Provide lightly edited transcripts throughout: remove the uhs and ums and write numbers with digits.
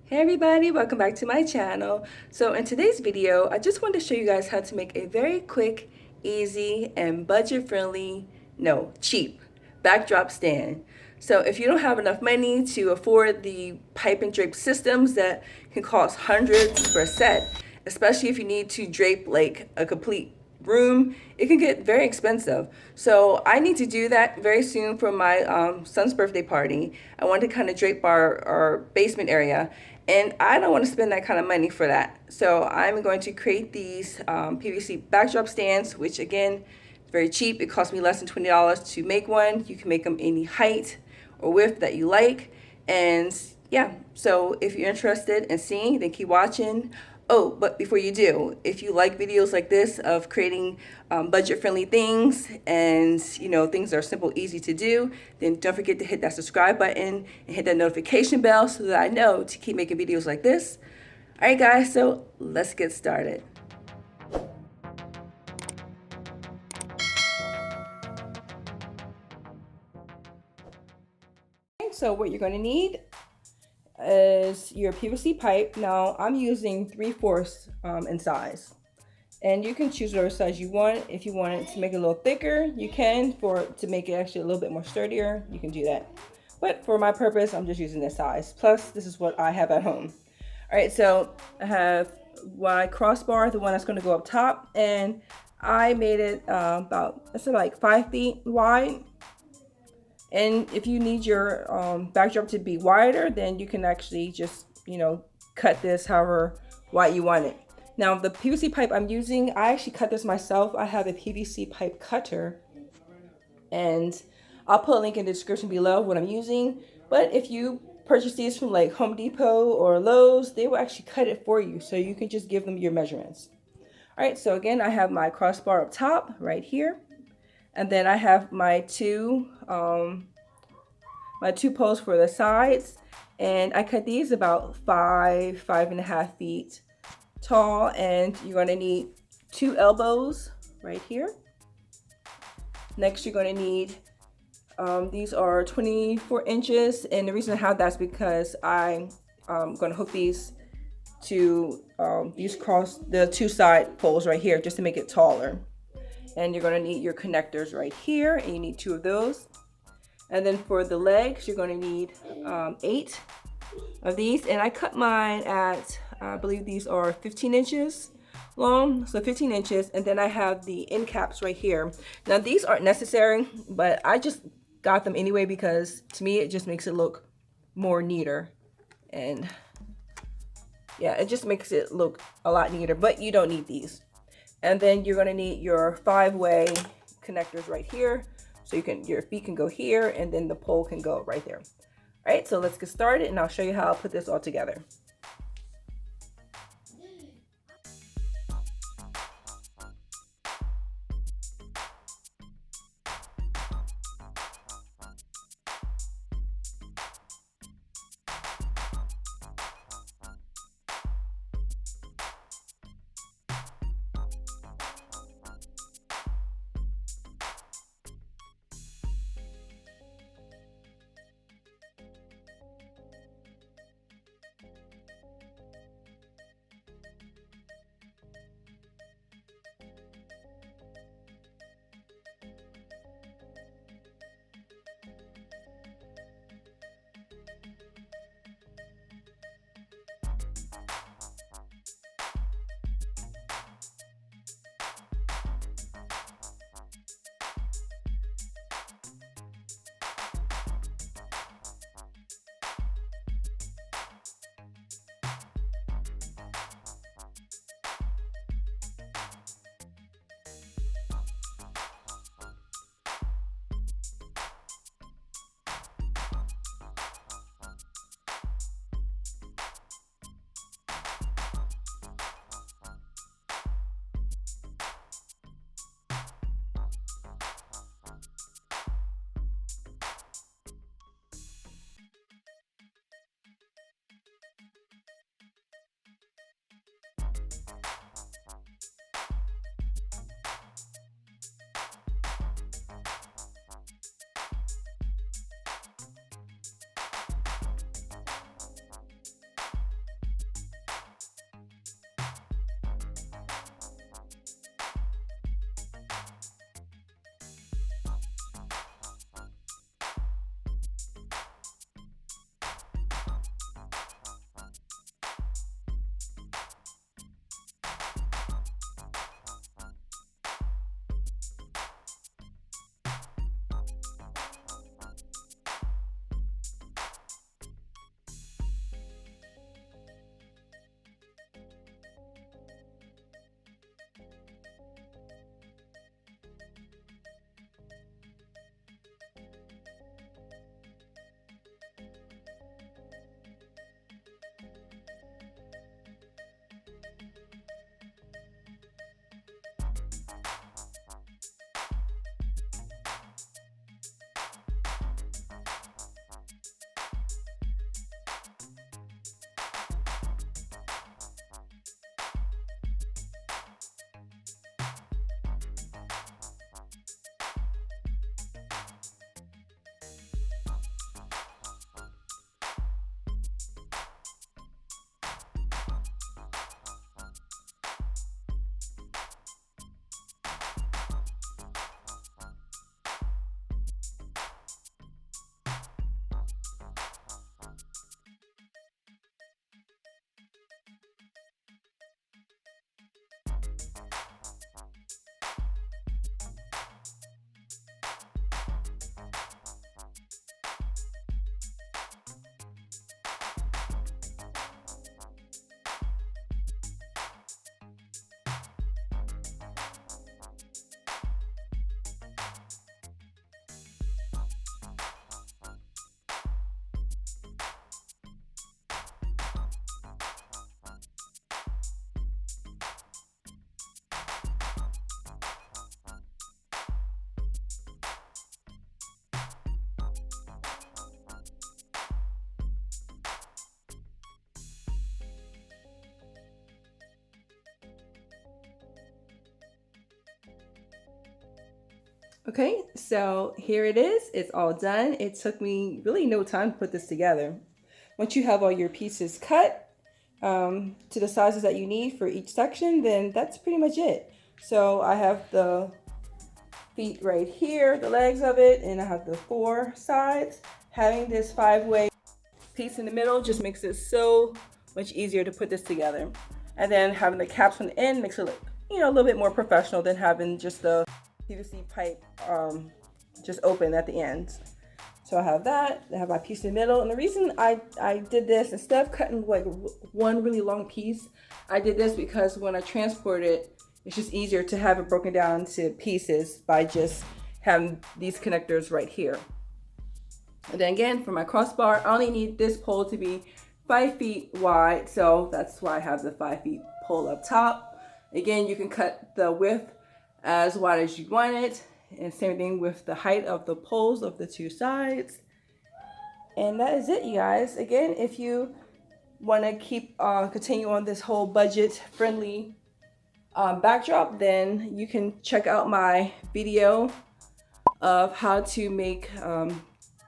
Hey everybody, welcome back to my channel. So in today's video, I just wanted to show you guys how to make a very quick, easy, and budget-friendly, no, cheap backdrop stand. So if you don't have enough money to afford the pipe and drape systems that can cost hundreds for a set, especially if you need to drape like a complete room, it can get very expensive. So I need to do that very soon for my son's birthday party. I want to kind of drape our basement area, and I don't want to spend that kind of money for that. So I'm going to create these PVC backdrop stands, which again, is very cheap. It cost me less than $20 to make one. You can make them any height or width that you like. And yeah, so if you're interested in seeing, then keep watching. Oh, but before you do, if you like videos like this of creating budget-friendly things and things that are simple, easy to do, then don't forget to hit that subscribe button and hit that notification bell so that I know to keep making videos like this. All right, guys, so let's get started. So what you're going to need is your PVC pipe. Now I'm using 3/4 in size, and you can choose whatever size you want. If you want it to make it a little thicker, you can. To make it actually a little bit more sturdier, you can do that. But for my purpose, I'm just using this size. Plus, this is what I have at home. All right, so I have my crossbar, the one that's going to go up top, and I made it it's like 5 feet wide. And if you need your backdrop to be wider, then you can actually just, cut this however wide you want it. Now, the PVC pipe I'm using, I actually cut this myself. I have a PVC pipe cutter, and I'll put a link in the description below what I'm using. But if you purchase these from like Home Depot or Lowe's, they will actually cut it for you. So you can just give them your measurements. All right, so again, I have my crossbar up top right here. And then I have my two posts for the sides, and I cut these about 5.5 feet tall, and you're going to need 2 elbows right here. Next, you're going to need these are 24 inches, and the reason I have that's because I'm going to hook these to these cross the 2 side poles right here just to make it taller. And you're going to need your connectors right here, and you need 2 of those. And then for the legs, you're going to need 8 of these. And I cut mine at, I believe these are 15 inches long, so 15 inches. And then I have the end caps right here. Now these aren't necessary, but I just got them anyway because to me it just makes it look more neater. And yeah, it just makes it look a lot neater, but you don't need these. And then you're going to need your 5-way connectors right here. So your feet can go here, and then the pole can go right there. All right, so let's get started, and I'll show you how I'll put this all together. Okay, so here it is. It's all done. It took me really no time to put this together. Once you have all your pieces cut to the sizes that you need for each section, then that's pretty much it. So I have the feet right here, the legs of it, and I have the 4 sides. Having this 5-way piece in the middle just makes it so much easier to put this together. And then having the caps on the end makes it look, you know, a little bit more professional than having just the PVC pipe just open at the end. So I have that, I have my piece in the middle. And the reason I did this, instead of cutting like one really long piece, I did this because when I transport it, it's just easier to have it broken down into pieces by just having these connectors right here. And then again, for my crossbar, I only need this pole to be 5 feet wide. So that's why I have the 5 feet pole up top. Again, you can cut the width as wide as you want it. And same thing with the height of the poles of the 2 sides. And that is it, you guys. Again, if you want to keep continue on this whole budget friendly backdrop, then you can check out my video of how to make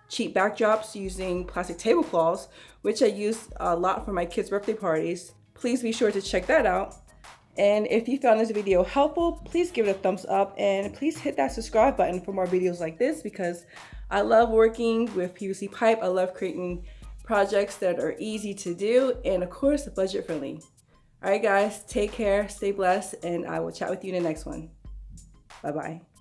cheap backdrops using plastic tablecloths, which I use a lot for my kids' birthday parties. Please be sure to check that out. And if you found this video helpful, please give it a thumbs up and please hit that subscribe button for more videos like this, because I love working with PVC pipe. I love creating projects that are easy to do and of course budget friendly. All right guys, take care, stay blessed, and I will chat with you in the next one. Bye bye.